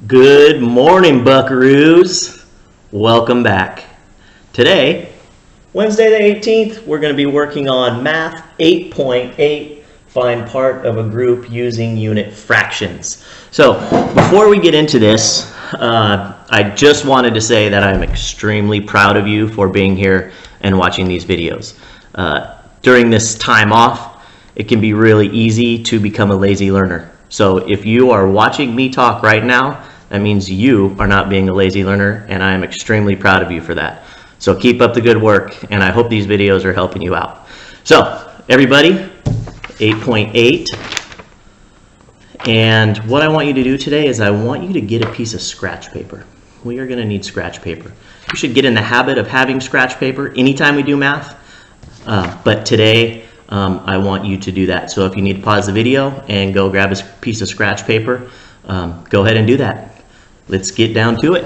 Good morning, buckaroos. Welcome back. Today, Wednesday the 18th, we're going to be working on Math 8.8, find part of a group using unit fractions. So, before we get into this, I just wanted to say that I'm extremely proud of you for being here and watching these videos. During this time off, it can be really easy to become a lazy learner. So if you are watching me talk right now, that means you are not being a lazy learner, and I am extremely proud of you for that. So keep up the good work, and I hope these videos are helping you out. So everybody, 8.8, and what I want you to do today is I want you to get a piece of scratch paper. We are going to need scratch paper. You should get in the habit of having scratch paper anytime we do math, but today I want you to do that. So if you need to pause the video and go grab a piece of scratch paper, go ahead and do that. Let's get down to it.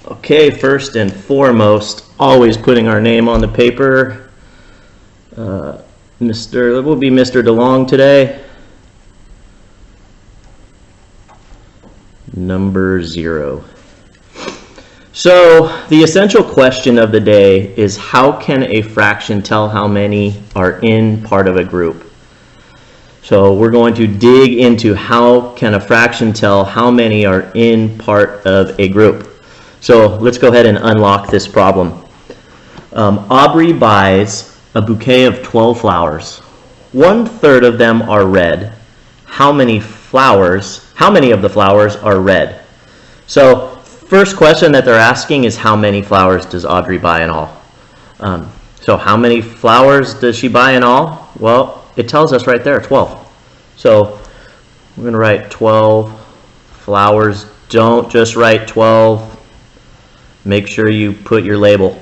Okay, first and foremost, always putting our name on the paper. It will be Mr. DeLong today. Number 0. So the essential question of the day is, how can a fraction tell how many are in part of a group? So we're going to dig into how can a fraction tell how many are in part of a group. So let's go ahead and unlock this problem. Aubrey buys a bouquet of 12 flowers. 1/3 of them are red. How many of the flowers are red? So first question that they're asking is, how many flowers does Audrey buy in all? So how many flowers does she buy in all? Well, it tells us right there, 12. So we're going to write 12 flowers. Don't just write 12. Make sure you put your label.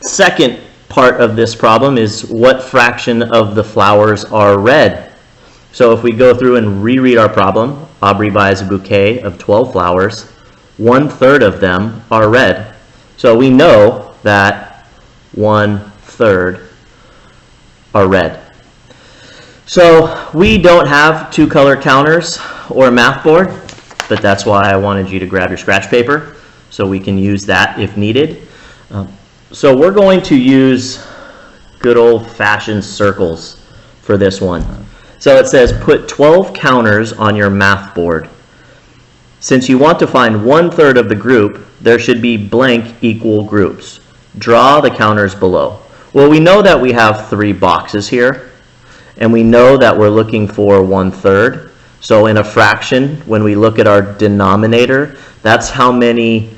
Second part of this problem is, what fraction of the flowers are red? So if we go through and reread our problem, Aubrey buys a bouquet of 12 flowers. 1/3 of them are red. So we know that 1/3 are red. So we don't have two color counters or a math board, but that's why I wanted you to grab your scratch paper so we can use that if needed. So we're going to use good old-fashioned circles for this one. So it says, put 12 counters on your math board. Since you want to find 1/3 of the group, there should be blank equal groups. Draw the counters below. Well, we know that we have 3 boxes here, and we know that we're looking for 1/3. So in a fraction, when we look at our denominator, that's how many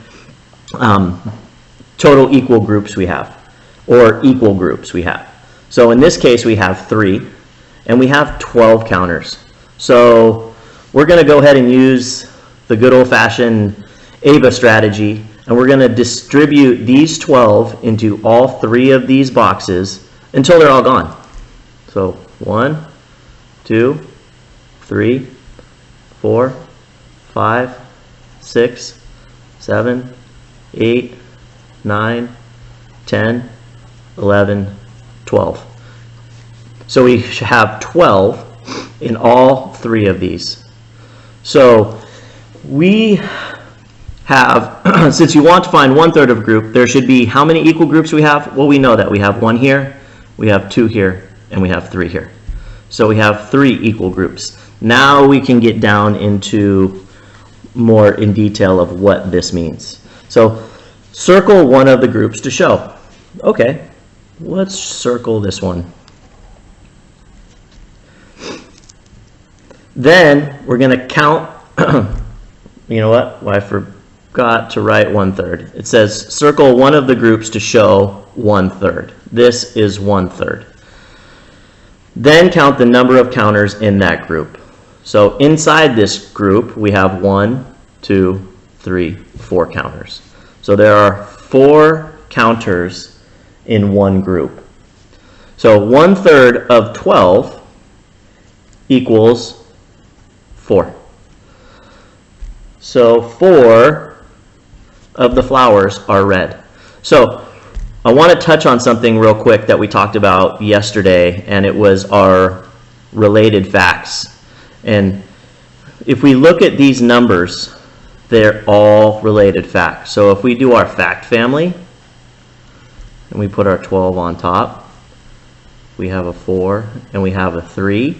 total equal groups we have, or equal groups we have. So in this case, we have 3. And we have 12 counters. So we're going to go ahead and use the good old-fashioned AVA strategy, and we're going to distribute these 12 into all 3 of these boxes until they're all gone. So 1, 2, 3, 4, 5, 6, 7, 8, 9, 10, 11, 12. So we have 12 in all 3 of these. So we have, since you want to find 1/3 of a group, there should be, how many equal groups we have? Well, we know that we have 1 here, we have 2 here, and we have 3 here. So we have 3 equal groups. Now we can get down into more in detail of what this means. So circle one of the groups to show. Okay, let's circle this one. Then we're going to count, you know what? Well, I forgot to write 1/3. It says circle one of the groups to show 1/3. This is 1/3. Then count the number of counters in that group. So inside this group, we have 1, 2, 3, 4 counters. So there are 4 counters in one group. So 1/3 of 12 equals 4. So 4 of the flowers are red. So I want to touch on something real quick that we talked about yesterday, and it was our related facts. And if we look at these numbers, they're all related facts. So if we do our fact family, and we put our 12 on top, we have a 4 and we have a 3.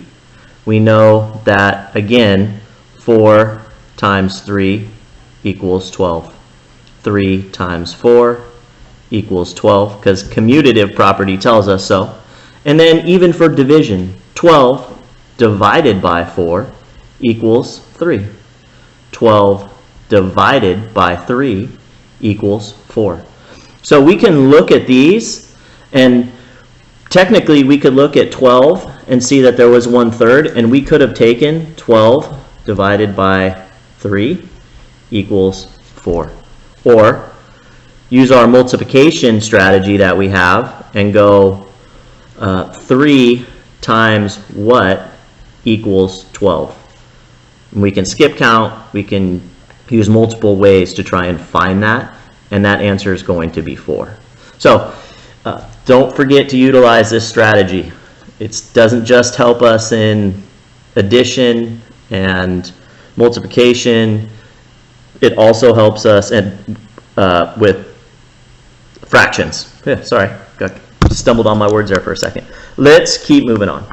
We know that, again, 4 times 3 equals 12. 3 times 4 equals 12, because commutative property tells us so. And then even for division, 12 divided by 4 equals 3. 12 divided by 3 equals 4. So we can look at these, and technically we could look at 12 and see that there was 1/3, and we could have taken 12 divided by 3 equals 4. Or use our multiplication strategy that we have and go 3 times what equals 12. And we can skip count, we can use multiple ways to try and find that, and that answer is going to be 4. So don't forget to utilize this strategy. It doesn't just help us in addition and multiplication, it also helps us with fractions. Yeah, sorry, stumbled on my words there for a second. Let's keep moving on.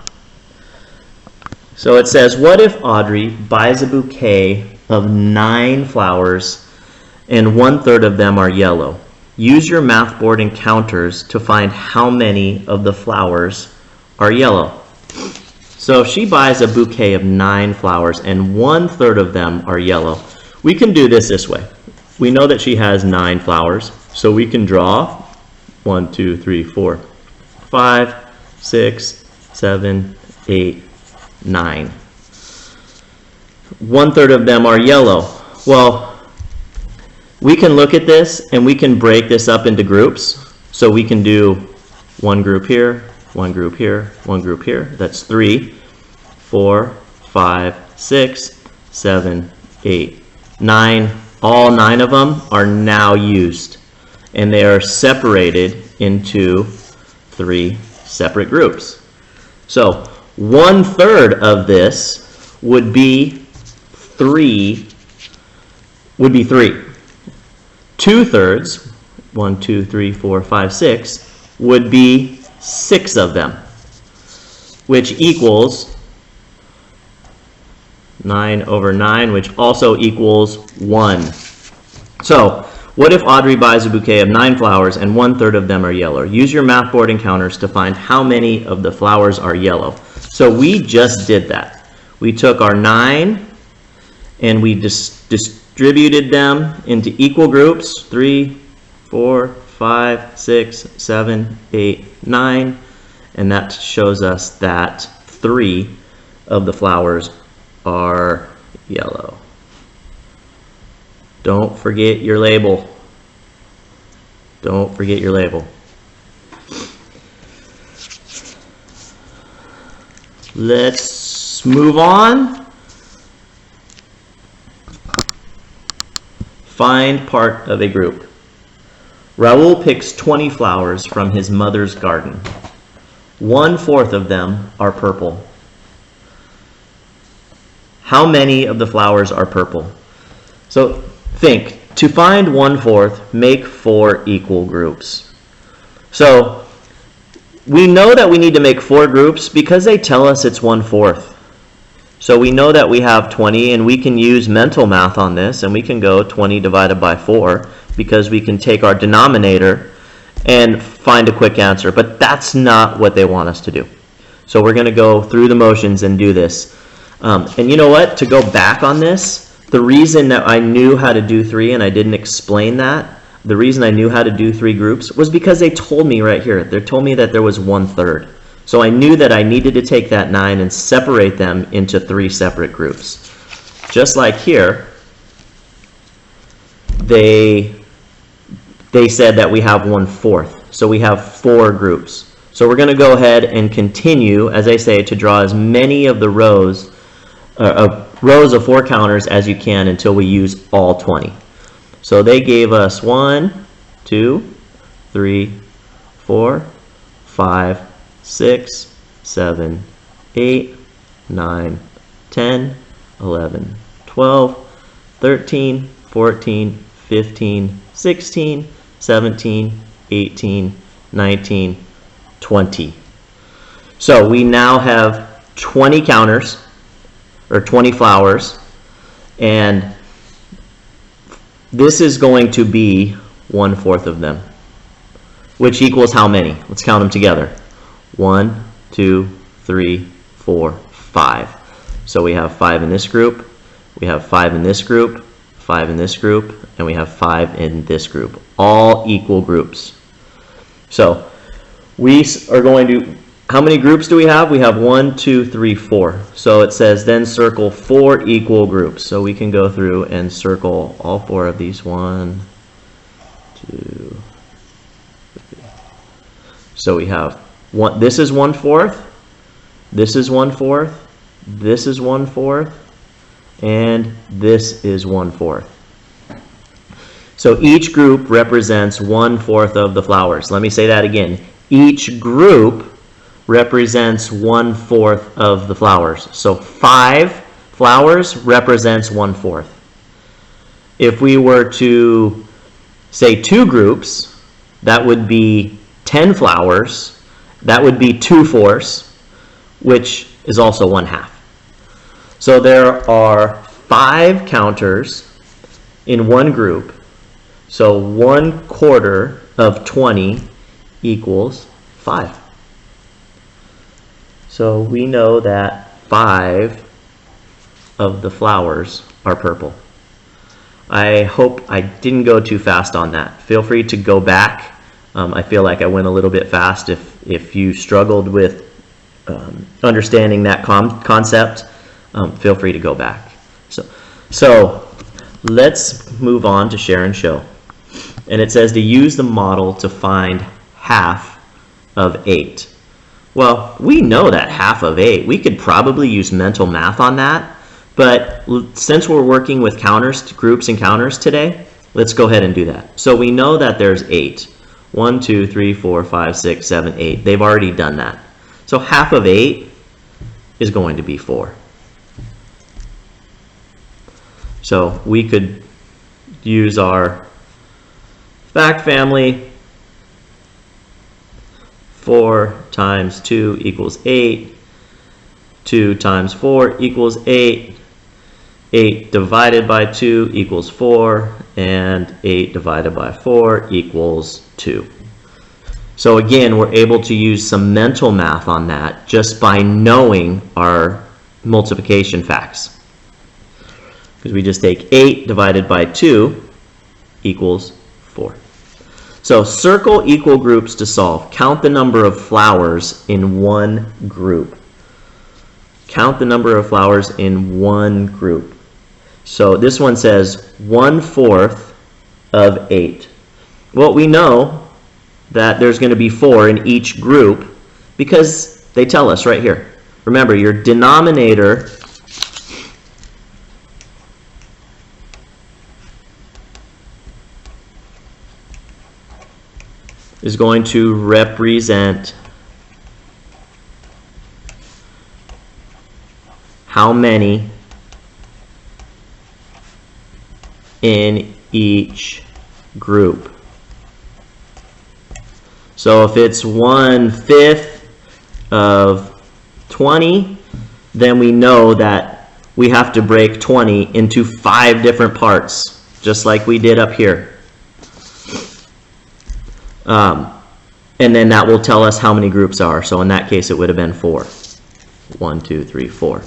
So it says, what if Audrey buys a bouquet of 9 flowers and 1/3 of them are yellow? Use your math board and counters to find how many of the flowers are yellow. So if she buys a bouquet of 9 flowers and 1/3 of them are yellow, we can do this way. We know that she has 9 flowers, so we can draw 1, 2, 3, 4, 5, 6, 7, 8, 9. 1/3 of them are yellow. Well, we can look at this and we can break this up into groups. So we can do one group here, one group here, one group here. That's 3, 4, 5, 6, 7, 8, 9. All 9 of them are now used, and they are separated into 3 separate groups. So 1/3 of this would be 3. 2/3, 1, 2, 3, 4, 5, 6, would be 6 of them, which equals 9 over 9, which also equals 1. So what if Audrey buys a bouquet of 9 flowers and 1/3 of them are yellow? Use your math board and counters to find how many of the flowers are yellow. So we just did that. We took our 9 and we distributed them into equal groups, 3, 4, 5, 6, 7, 8, 9, and that shows us that 3 of the flowers are yellow. Don't forget your label. Don't forget your label. Let's move on. Find part of a group. Raul picks 20 flowers from his mother's garden. 1/4 of them are purple. How many of the flowers are purple? So think, to find 1/4, make 4 equal groups. So we know that we need to make 4 groups because they tell us it's 1/4. So we know that we have 20, and we can use mental math on this, and we can go 20 divided by 4 because we can take our denominator and find a quick answer. But that's not what they want us to do. So we're going to go through the motions and do this. And you know what? To go back on this, the reason that I knew how to do 3 and I didn't explain that, the reason I knew how to do 3 groups was because they told me right here. They told me that there was 1/3. So I knew that I needed to take that 9 and separate them into 3 separate groups. Just like here, they said that we have 1/4. So we have 4 groups. So we're going to go ahead and continue, as I say, to draw as many of the rows of 4 counters as you can until we use all 20. So they gave us 1, 2, 3, 4, 5, 6, 7, 8, 9, 10, 11, 12, 13, 14, 15, 16, 17, 18, 19, 20. So we now have 20 counters, or 20 flowers, and this is going to be 1/4 of them, which equals how many? Let's count them together. 1, 2, 3, 4, 5. So we have 5 in this group, we have 5 in this group, 5 in this group, and we have 5 in this group, all equal groups. So we are going to, how many groups do we have? We have 1, 2, 3, 4. So it says then circle 4 equal groups. So we can go through and circle all 4 of these. 1, 2, 3. So we have one, this is 1/4, this is 1/4, this is 1/4, and this is 1/4. So each group represents 1/4 of the flowers. Let me say that again. Each group represents 1/4 of the flowers. So 5 flowers represents 1/4. If we were to say 2 groups, that would be 10 flowers. That would be 2/4, which is also 1/2. So there are 5 counters in one group. So 1/4 of 20 equals 5. So we know that 5 of the flowers are purple. I hope I didn't go too fast on that. Feel free to go back. I feel like I went a little bit fast. If you struggled with understanding that concept, feel free to go back. So let's move on to share and show. And it says to use the model to find half of 8. Well, we know that half of 8. We could probably use mental math on that. But since we're working with counters, groups and counters today, let's go ahead and do that. So we know that there's 8. 1, 2, 3, 4, 5, 6, 7, 8. They've already done that. So half of 8 is going to be 4. So we could use our fact family. 4 times 2 equals 8. 2 times 4 equals 8. 8 divided by 2 equals 4. And 8 divided by 4 equals 2. So again, we're able to use some mental math on that just by knowing our multiplication facts. Because we just take 8 divided by 2 equals 4. So circle equal groups to solve. Count the number of flowers in one group. Count the number of flowers in one group. So this one says 1/4 of 8. Well, we know that there's going to be 4 in each group because they tell us right here. Remember, your denominator is going to represent how many in each group. So if it's 1/5 of 20, then we know that we have to break 20 into 5 different parts, just like we did up here. And then that will tell us how many groups are. So in that case, it would have been 4. 1, 2, 3, 4.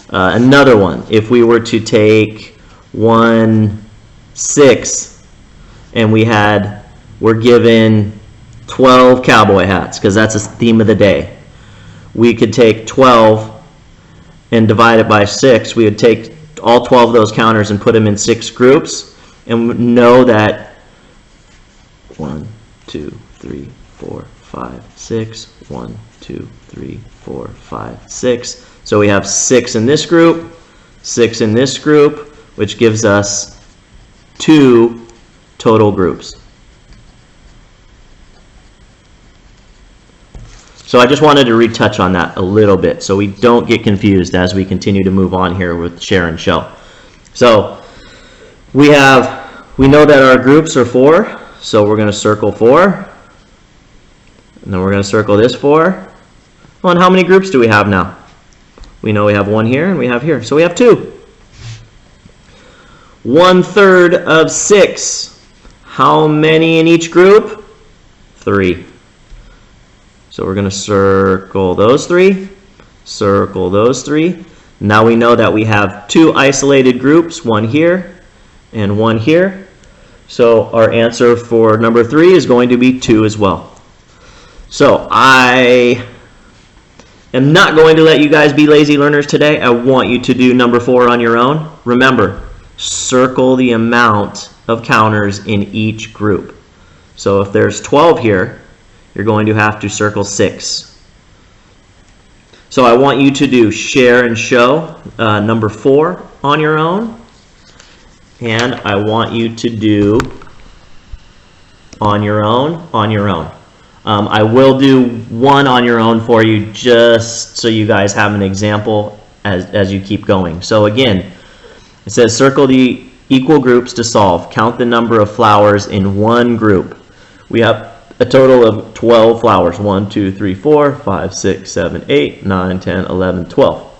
Another one, if we were to take 1/6 and we're given 12 cowboy hats, because that's the theme of the day. We could take 12 and divide it by 6. We would take all 12 of those counters and put them in 6 groups, and know that 1, 2, 3, 4, 5, 6. 1, 2, 3, 4, 5, 6. So we have 6 in this group, 6 in this group, which gives us 2 total groups. So I just wanted to retouch on that a little bit so we don't get confused as we continue to move on here with share and show. So we know that our groups are 4, so we're going to circle 4. And then we're going to circle this 4. Well, and how many groups do we have now? We know we have 1 here and we have here. So we have 2. 1/3 of 6. How many in each group? 3. So we're going to circle those 3, circle those 3. Now we know that we have 2 isolated groups, 1 here and 1 here. So our answer for number 3 is going to be 2 as well. So I am not going to let you guys be lazy learners today. I want you to do number 4 on your own. Remember, circle the amount of counters in each group. So if there's 12 here, you're going to have to circle 6. So I want you to do share and show number 4 on your own. And I want you to do on your own, on your own. I will do 1 on your own for you just so you guys have an example as you keep going. So again, it says circle the equal groups to solve. Count the number of flowers in one group. We have a total of 12 flowers. 1, 2, 3, 4, 5, 6, 7, 8, 9, 10, 11, 12.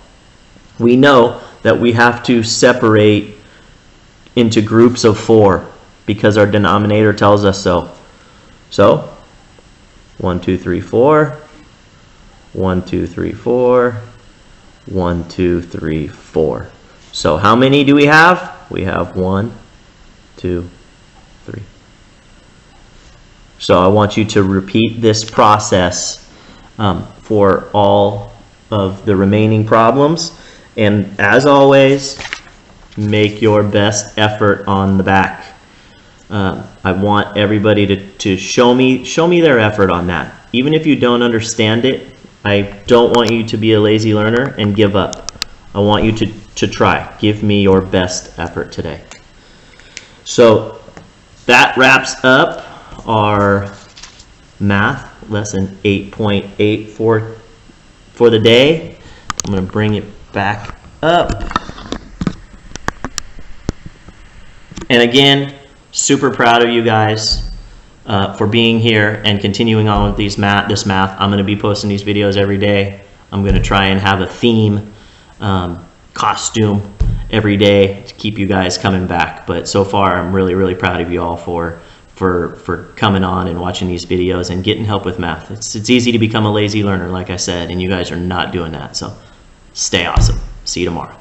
We know that we have to separate into groups of 4 because our denominator tells us so. So 1, 2, 3, 4, 1, 2, 3, 4, 1, 2, 3, 4. So how many do we have? We have 1, 2, 3. So I want you to repeat this process for all of the remaining problems. And as always, make your best effort on the back. I want everybody to show me their effort on that. Even if you don't understand it, I don't want you to be a lazy learner and give up. I want you to try. Give me your best effort today. So that wraps up our math lesson 8.8 for the day. I'm going to bring it back up. And again, super proud of you guys for being here and continuing on with this math. I'm going to be posting these videos every day. I'm going to try and have a theme costume every day to keep you guys coming back. But so far, I'm really, really proud of you all for coming on and watching these videos and getting help with math. It's easy to become a lazy learner, like I said, and you guys are not doing that. So stay awesome. See you tomorrow.